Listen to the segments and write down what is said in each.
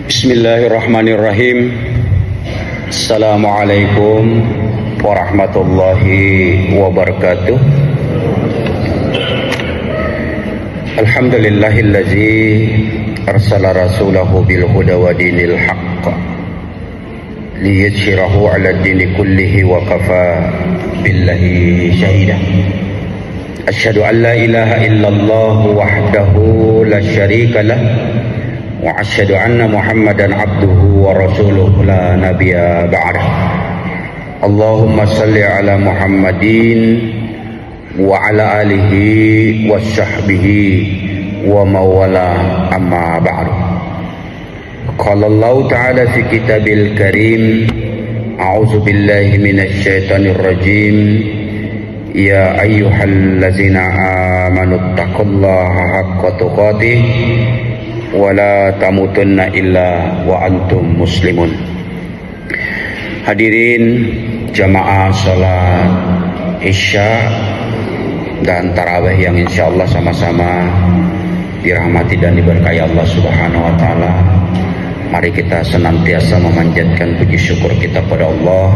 Bismillahirrahmanirrahim. Assalamualaikum warahmatullahi wabarakatuh. Alhamdulillahillazi arsala rasulahu bil huda wa dinil haqq liyadhhirahu 'ala ad-dini kullihi wa kafa billahi shahida. Asyhadu an la ilaha illallah wahdahu la syarika lah wa asyhadu anna Muhammadan abduhu wa rasuluhu la nabiyya ba'dah. Allahumma salli ala Muhammadin wa ala alihi wa sahbihi wa mawala amma ba'du. Qala Allah ta'ala fi kitabil karim, a'udzu billahi minasy syaithanir rajim. Ya ayyuhallazina amanu taqullaha haqqa tuqatih wala tamutunna illa wa antum muslimun. Hadirin jamaah salat Isya dan tarawih yang insyaallah sama-sama dirahmati dan diberkahi Allah Subhanahu wa taala. Mari kita senantiasa memanjatkan puji syukur kita pada Allah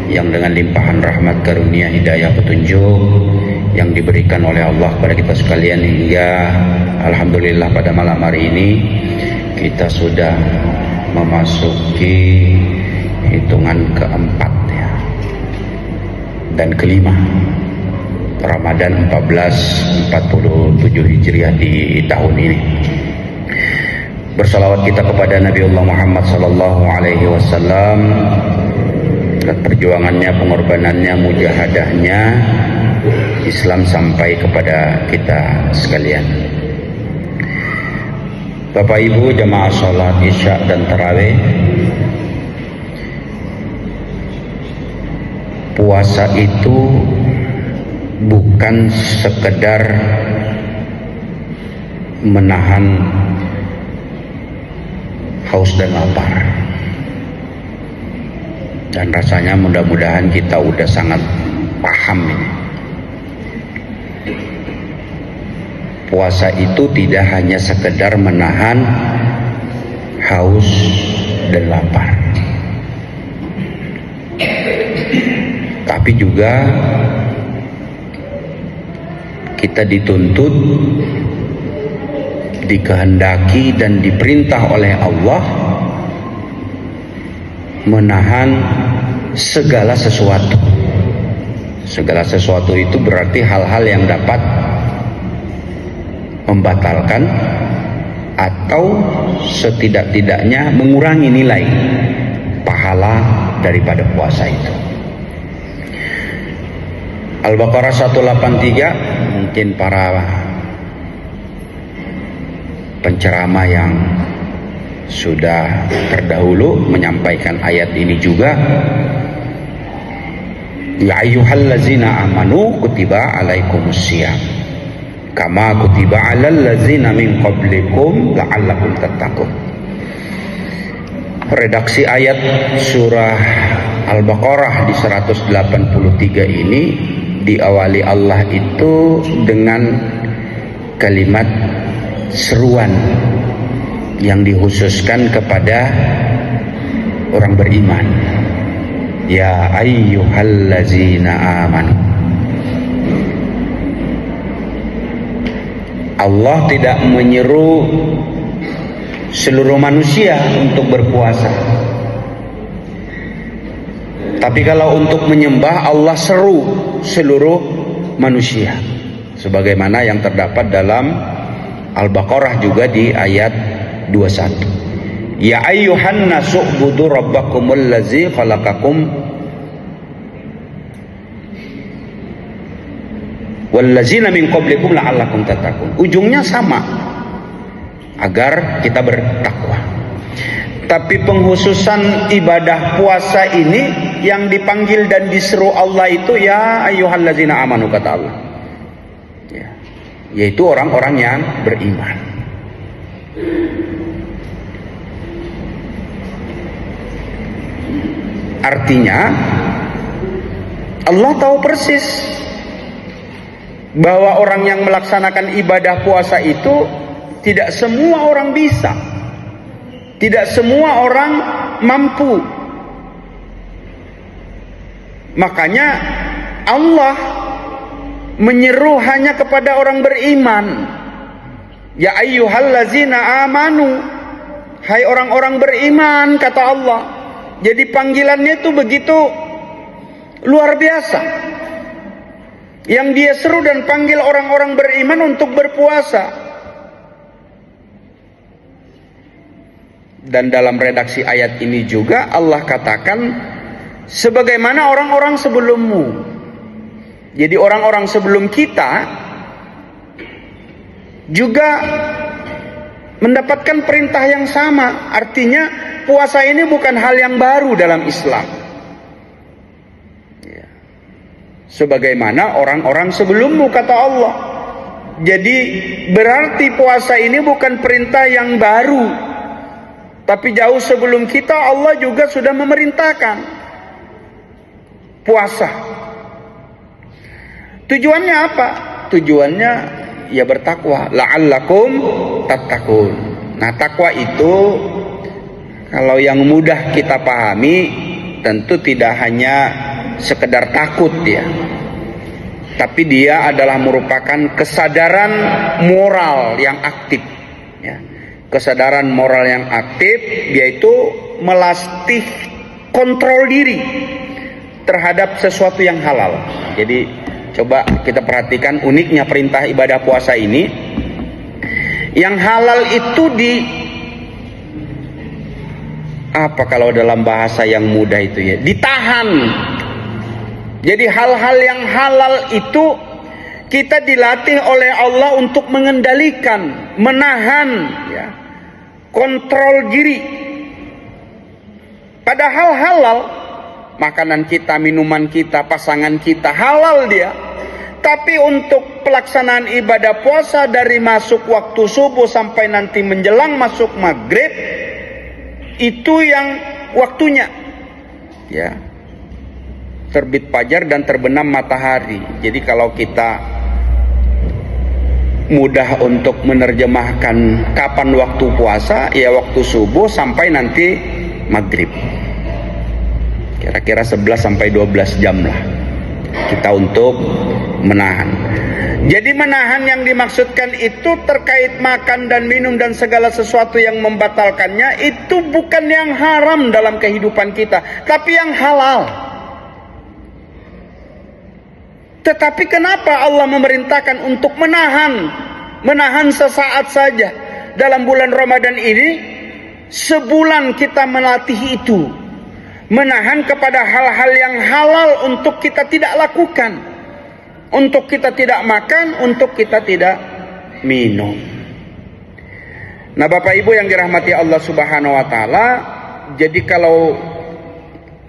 yang dengan limpahan rahmat karunia hidayah petunjuk yang diberikan oleh Allah kepada kita sekalian, hingga alhamdulillah pada malam hari ini kita sudah memasuki hitungan keempat ya, dan kelima Ramadan 1447 Hijriah di tahun ini. Bersalawat kita kepada Nabiullah Muhammad sallallahu alaihi wasallam, perjuangannya, pengorbanannya, mujahadahnya Islam sampai kepada kita sekalian. Bapak Ibu jamaah salat Isya dan tarawih, puasa itu bukan sekedar menahan haus dan lapar. Dan rasanya mudah-mudahan kita udah sangat paham ini. Puasa itu tidak hanya sekedar menahan haus dan lapar, tapi juga kita dituntut, dikehendaki dan diperintah oleh Allah menahan segala sesuatu. Segala sesuatu itu berarti hal-hal yang dapat membatalkan atau setidak-tidaknya mengurangi nilai pahala daripada puasa itu. Al-Baqarah 183, mungkin para penceramah yang sudah terdahulu menyampaikan ayat ini juga. Ya ayyuhallazina amanu kutiba alaikumusiyam kama kutiba alal ladzina min qablikum la'allakum tattaqun. Redaksi ayat surah Al-Baqarah di 183 ini diawali Allah itu dengan kalimat seruan yang dikhususkan kepada orang beriman. Ya ayyuhallazina amanu. Allah tidak menyeru seluruh manusia untuk berpuasa, tapi kalau untuk menyembah Allah seru seluruh manusia, sebagaimana yang terdapat dalam Al-Baqarah juga di ayat 21. Ya ayyuhan nasu ubudu rabbakumul ladzi khalaqakum wallazina min qablikum la'allakum tattaqun. Ujungnya sama, agar kita bertakwa. Tapi penghususan ibadah puasa ini yang dipanggil dan diseru Allah itu ya ayyuhallazina amanu, kata Allah ya, yaitu orang-orang yang beriman. Artinya Allah tahu persis bahwa orang yang melaksanakan ibadah puasa itu tidak semua orang bisa. Tidak semua orang mampu. Makanya Allah menyeru hanya kepada orang beriman. Ya ayyuhallazina amanu, hai orang-orang beriman, kata Allah. Jadi panggilannya itu begitu luar biasa. Yang dia seru dan panggil orang-orang beriman untuk berpuasa. Dan dalam redaksi ayat ini juga Allah katakan sebagaimana orang-orang sebelummu. Jadi orang-orang sebelum kita juga mendapatkan perintah yang sama. Artinya puasa ini bukan hal yang baru dalam Islam. Sebagaimana orang-orang sebelummu, kata Allah. Jadi berarti puasa ini bukan perintah yang baru, tapi jauh sebelum kita Allah juga sudah memerintahkan puasa. Tujuannya apa? Tujuannya ya bertakwa, la'allakum tattaqun. Nah, takwa itu kalau yang mudah kita pahami tentu tidak hanya sekedar takut ya, tapi dia adalah merupakan kesadaran moral yang aktif ya. Kesadaran moral yang aktif yaitu melatih kontrol diri terhadap sesuatu yang halal. Jadi coba kita perhatikan uniknya perintah ibadah puasa ini. Yang halal itu apa kalau dalam bahasa yang mudah itu ya, ditahan. Jadi hal-hal yang halal itu kita dilatih oleh Allah untuk mengendalikan, menahan ya, kontrol diri. Padahal halal, makanan kita, minuman kita, pasangan kita halal dia. Tapi untuk pelaksanaan ibadah puasa dari masuk waktu subuh sampai nanti menjelang masuk maghrib, itu yang waktunya ya, terbit fajar dan terbenam matahari. Jadi kalau kita mudah untuk menerjemahkan kapan waktu puasa, ya waktu subuh sampai nanti maghrib. Kira-kira 11 sampai 12 jam lah kita untuk menahan. Jadi menahan yang dimaksudkan itu terkait makan dan minum dan segala sesuatu yang membatalkannya, itu bukan yang haram dalam kehidupan kita, tapi yang halal. Tetapi kenapa Allah memerintahkan untuk menahan sesaat saja? Dalam bulan Ramadan ini, sebulan kita melatih itu, menahan kepada hal-hal yang halal untuk kita tidak lakukan, untuk kita tidak makan, untuk kita tidak minum. Nah, Bapak Ibu yang dirahmati Allah Subhanahu wa taala, jadi kalau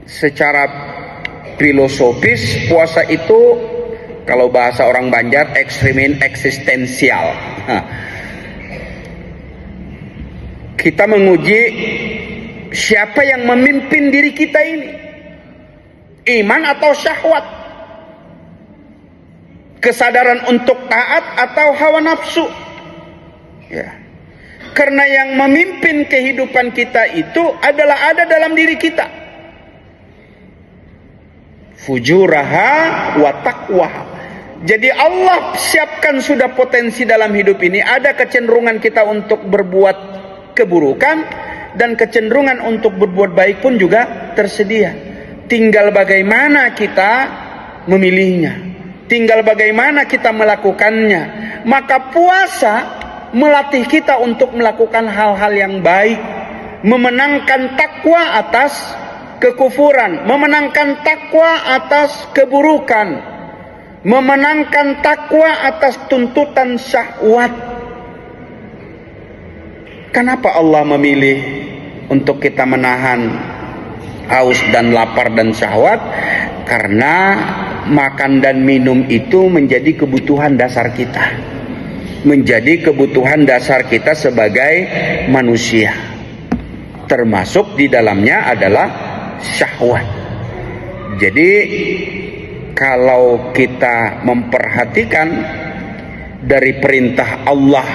secara filosofis puasa itu, kalau bahasa orang Banjar, ekstremin eksistensial. Kita menguji siapa yang memimpin diri kita ini, iman atau syahwat, kesadaran untuk taat atau hawa nafsu ya. Karena yang memimpin kehidupan kita itu adalah ada dalam diri kita, fujuraha wa taqwaha. Jadi Allah siapkan sudah potensi dalam hidup ini, ada kecenderungan kita untuk berbuat keburukan dan kecenderungan untuk berbuat baik pun juga tersedia. Tinggal bagaimana kita memilihnya, tinggal bagaimana kita melakukannya. Maka puasa melatih kita untuk melakukan hal-hal yang baik, memenangkan takwa atas kekufuran, memenangkan takwa atas keburukan, memenangkan takwa atas tuntutan syahwat. Kenapa Allah memilih untuk kita menahan haus dan lapar dan syahwat? Karena makan dan minum itu menjadi kebutuhan dasar kita, menjadi kebutuhan dasar kita sebagai manusia. Termasuk di dalamnya adalah syahwat. Jadi kalau kita memperhatikan dari perintah Allah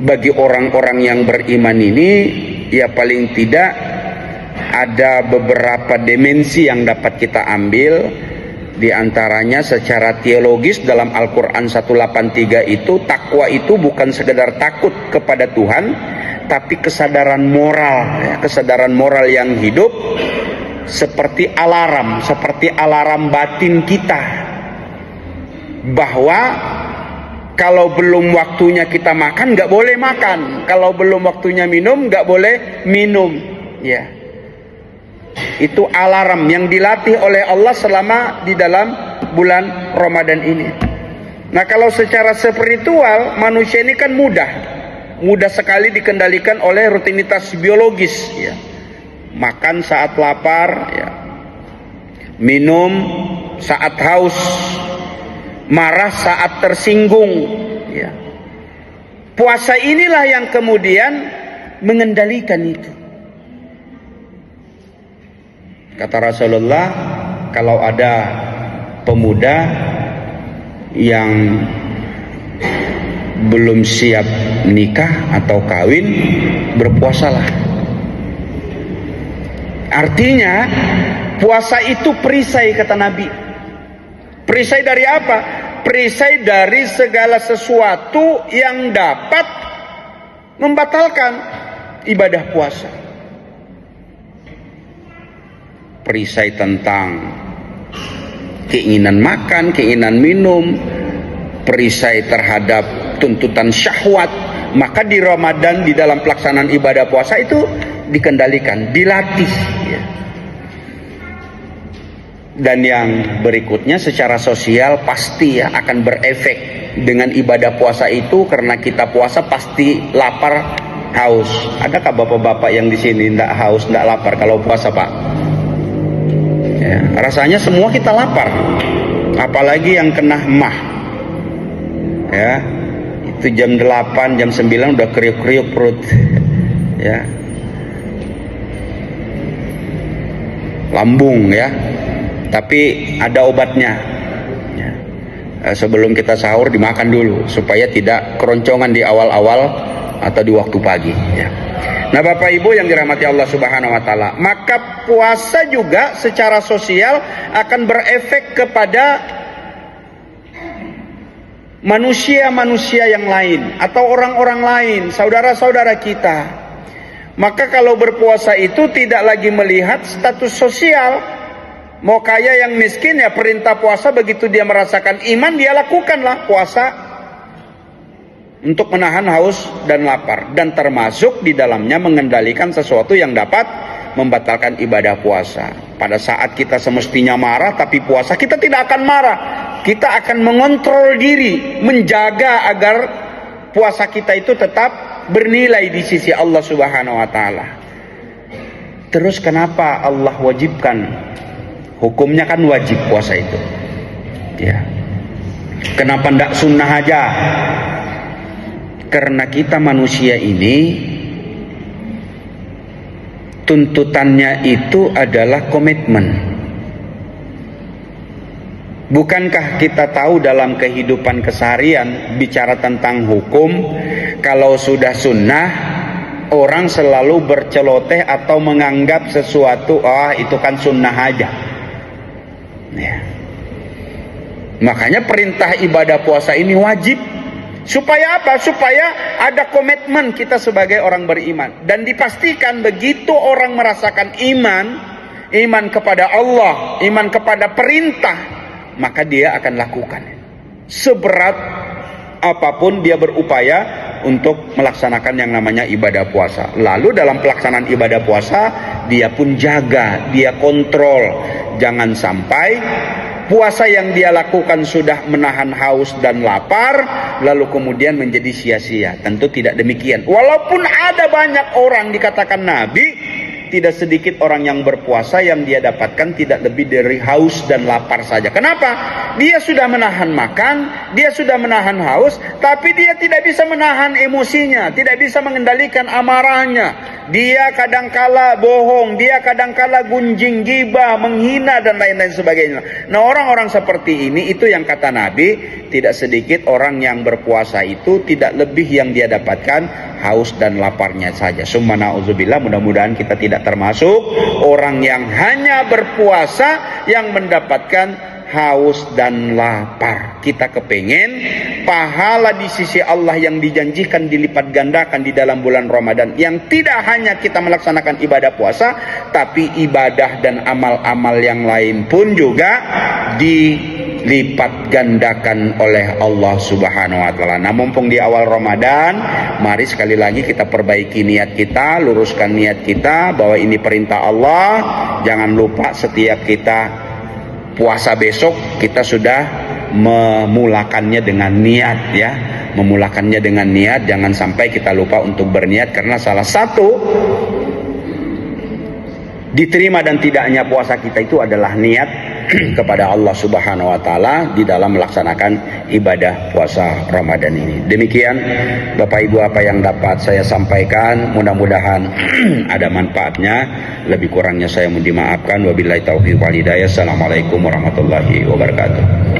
bagi orang-orang yang beriman ini, ya paling tidak ada beberapa dimensi yang dapat kita ambil. Di antaranya secara teologis dalam Al-Quran 183 itu, takwa itu bukan sekedar takut kepada Tuhan, tapi kesadaran moral, ya, kesadaran moral yang hidup seperti alarm batin kita, bahwa kalau belum waktunya kita makan nggak boleh makan, kalau belum waktunya minum nggak boleh minum, ya. Itu alarm yang dilatih oleh Allah selama di dalam bulan Ramadan ini. Nah, kalau secara spiritual, manusia ini kan mudah sekali dikendalikan oleh rutinitas biologis, ya. Makan saat lapar, ya. Minum saat haus, marah saat tersinggung, ya. Puasa inilah yang kemudian mengendalikan itu. Kata Rasulullah, kalau ada pemuda yang belum siap nikah atau kawin, berpuasalah. Artinya puasa itu perisai, kata Nabi. Perisai dari apa? Perisai dari segala sesuatu yang dapat membatalkan ibadah puasa. Perisai tentang keinginan makan, keinginan minum, perisai terhadap tuntutan syahwat. Maka di Ramadan, di dalam pelaksanaan ibadah puasa itu dikendalikan, dilatih, ya. Dan yang berikutnya secara sosial pasti, ya, akan berefek dengan ibadah puasa itu, karena kita puasa pasti lapar, haus. Adakah bapak-bapak yang di sini tidak haus, tidak lapar kalau puasa, Pak? Ya, rasanya semua kita lapar, apalagi yang kena mah, ya, itu jam 8, jam 9 udah kriuk-kriuk perut, ya, lambung, ya, tapi ada obatnya, ya. Sebelum kita sahur dimakan dulu supaya tidak keroncongan di awal-awal atau di waktu pagi, ya. Nah, Bapak Ibu yang dirahmati Allah Subhanahu wa taala, maka puasa juga secara sosial akan berefek kepada manusia-manusia yang lain atau orang-orang lain, saudara-saudara kita. Maka kalau berpuasa itu tidak lagi melihat status sosial, mau kaya yang miskin, ya perintah puasa begitu dia merasakan iman, dia lakukanlah puasa untuk menahan haus dan lapar, dan termasuk di dalamnya mengendalikan sesuatu yang dapat membatalkan ibadah puasa. Pada saat kita semestinya marah tapi puasa, kita tidak akan marah. Kita akan mengontrol diri, menjaga agar puasa kita itu tetap bernilai di sisi Allah Subhanahu wa taala. Terus kenapa Allah wajibkan? Hukumnya kan wajib puasa itu, ya. Kenapa tidak sunnah aja? Karena kita manusia ini tuntutannya itu adalah komitmen. Bukankah kita tahu dalam kehidupan keseharian bicara tentang hukum, kalau sudah sunnah orang selalu berceloteh atau menganggap sesuatu, itu kan sunnah aja, ya. Makanya perintah ibadah puasa ini wajib. Supaya apa? Supaya ada komitmen kita sebagai orang beriman. Dan dipastikan begitu orang merasakan iman kepada Allah, iman kepada perintah, maka dia akan lakukan. Seberat apapun dia berupaya untuk melaksanakan yang namanya ibadah puasa. Lalu dalam pelaksanaan ibadah puasa, dia pun jaga, dia kontrol. Jangan sampai puasa yang dia lakukan sudah menahan haus dan lapar, lalu kemudian menjadi sia-sia. Tentu tidak demikian. Walaupun ada banyak orang, dikatakan Nabi, tidak sedikit orang yang berpuasa yang dia dapatkan tidak lebih dari haus dan lapar saja. Kenapa? Dia sudah menahan makan, dia sudah menahan haus, tapi dia tidak bisa menahan emosinya, tidak bisa mengendalikan amarahnya. dia kadangkala bohong, dia kadangkala gunjing, gibah, menghina dan lain-lain sebagainya. Nah, orang-orang seperti ini itu yang kata Nabi, tidak sedikit orang yang berpuasa itu tidak lebih yang dia dapatkan haus dan laparnya saja. Summa na'udzubillah, mudah-mudahan kita tidak termasuk orang yang hanya berpuasa yang mendapatkan haus dan lapar. Kita kepengen pahala di sisi Allah yang dijanjikan dilipat gandakan di dalam bulan Ramadan, yang tidak hanya kita melaksanakan ibadah puasa, tapi ibadah dan amal-amal yang lain pun juga dilipat gandakan oleh Allah Subhanahu wa taala. Nah, mumpung di awal Ramadan, mari sekali lagi kita perbaiki niat kita, luruskan niat kita bahwa ini perintah Allah. Jangan lupa setiap kita puasa besok kita sudah memulakannya dengan niat, ya, memulakannya dengan niat. Jangan sampai kita lupa untuk berniat, karena salah satu diterima dan tidaknya puasa kita itu adalah niat kepada Allah Subhanahu wa taala di dalam melaksanakan ibadah puasa Ramadan ini. Demikian Bapak Ibu apa yang dapat saya sampaikan, mudah-mudahan ada manfaatnya. Lebih kurangnya saya mohon dimaafkan. Wabillahi taufiq wal hidayah. Assalamualaikum warahmatullahi wabarakatuh.